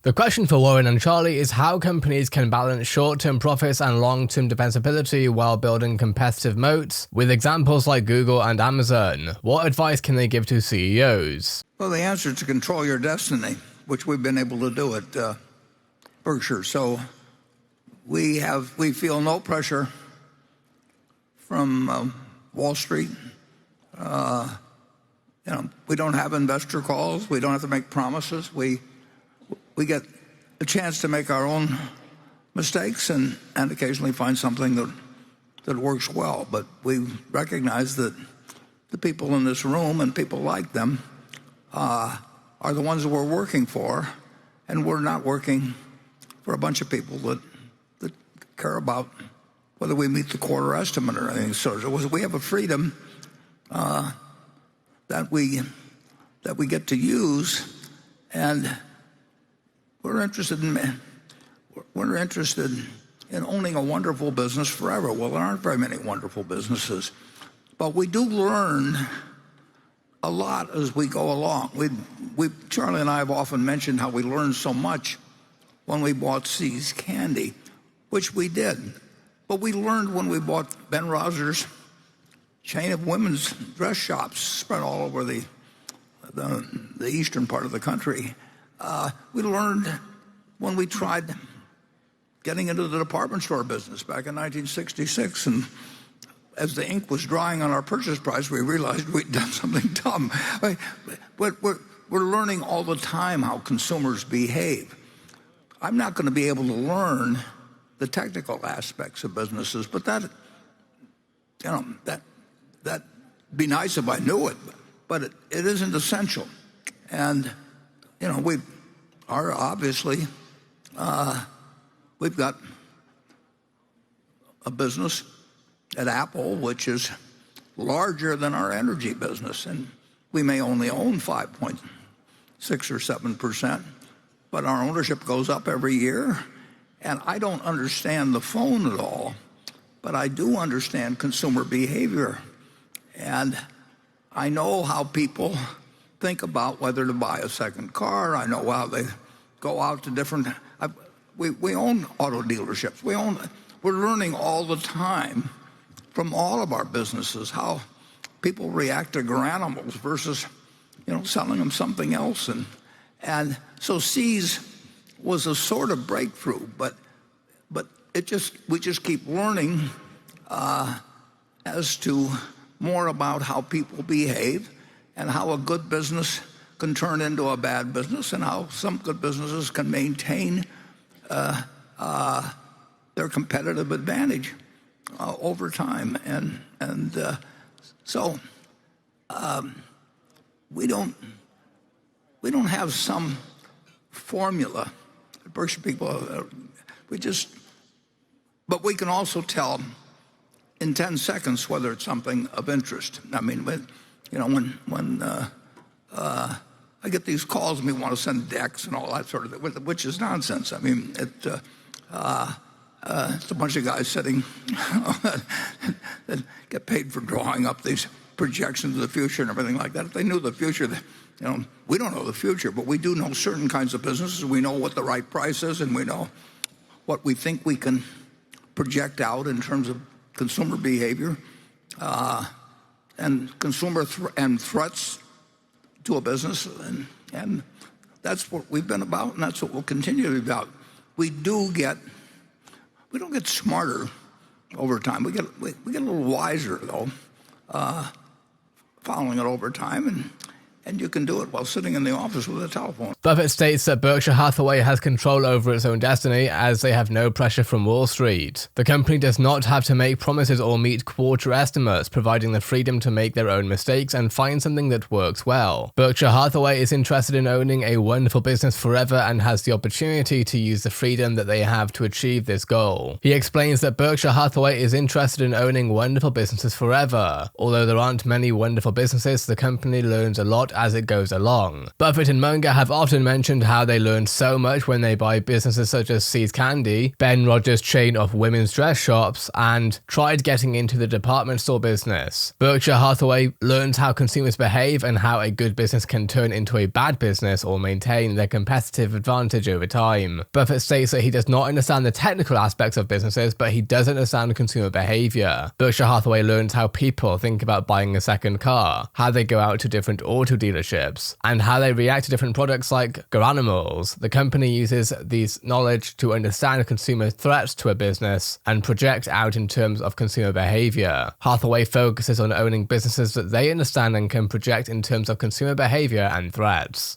The question for Warren and Charlie is how companies can balance short-term profits and long-term defensibility while building competitive moats, with examples like Google and Amazon. What advice can they give to CEOs? Well, the answer is to control your destiny, which we've been able to do at Berkshire. So we feel no pressure from Wall Street. We don't have investor calls. We don't have to make promises. We get a chance to make our own mistakes and occasionally find something that works well. But we recognize that the people in this room and people like them are the ones that we're working for, and we're not working for a bunch of people that care about whether we meet the quarter estimate or anything. So we have a freedom that we get to use, and we're interested in owning a wonderful business forever. Well, there aren't very many wonderful businesses, but we do learn a lot as we go along. Charlie and I have often mentioned how we learned so much when we bought See's Candy, which we did. But we learned when we bought Ben Rogers' chain of women's dress shops spread all over the eastern part of the country. We learned when we tried getting into the department store business back in 1966, and as the ink was drying on our purchase price, we realized we'd done something dumb. We're learning all the time how consumers behave. I'm not going to be able to learn the technical aspects of businesses, but that'd be nice if I knew it, but it isn't essential. And we are obviously we've got a business at Apple which is larger than our energy business, and we may only own 5.6 or 7%, but our ownership goes up every year. And I don't understand the phone at all, but I do understand consumer behavior. And I know how people think about whether to buy a second car. I know how they go out to different. We own auto dealerships. We're learning all the time from all of our businesses how people react to granimals versus, selling them something else. And so See's was a sort of breakthrough, but we just keep learning as to more about how people behave and how a good business can turn into a bad business, and how some good businesses can maintain their competitive advantage over time. So we don't have some formula. Berkshire people, but we can also tell in 10 seconds whether it's something of interest. I mean, when I get these calls and we want to send decks and all that sort of thing, which is nonsense. I mean, it's a bunch of guys sitting that get paid for drawing up these projections of the future and everything like that. If they knew the future, we don't know the future, but we do know certain kinds of businesses. We know what the right price is, and we know what we think we can project out in terms of consumer behavior and consumer and threats to a business, and that's what we've been about, and that's what we'll continue to be about. We don't get smarter over time. We get a little wiser though, following it over time, and you can do it while sitting in the office with a telephone. Buffett states that Berkshire Hathaway has control over its own destiny as they have no pressure from Wall Street. The company does not have to make promises or meet quarter estimates, providing the freedom to make their own mistakes and find something that works well. Berkshire Hathaway is interested in owning a wonderful business forever and has the opportunity to use the freedom that they have to achieve this goal. He explains that Berkshire Hathaway is interested in owning wonderful businesses forever. Although there aren't many wonderful businesses, the company learns a lot as it goes along. Buffett and Munger have often mentioned how they learned so much when they buy businesses such as See's Candy, Ben Rogers' chain of women's dress shops, and tried getting into the department store business. Berkshire Hathaway learns how consumers behave and how a good business can turn into a bad business or maintain their competitive advantage over time. Buffett states that he does not understand the technical aspects of businesses, but he does understand consumer behavior. Berkshire Hathaway learns how people think about buying a second car, how they go out to different auto dealerships, and how they react to different products like Garanimals. The company uses these knowledge to understand consumer threats to a business and project out in terms of consumer behavior. Hathaway focuses on owning businesses that they understand and can project in terms of consumer behavior and threats.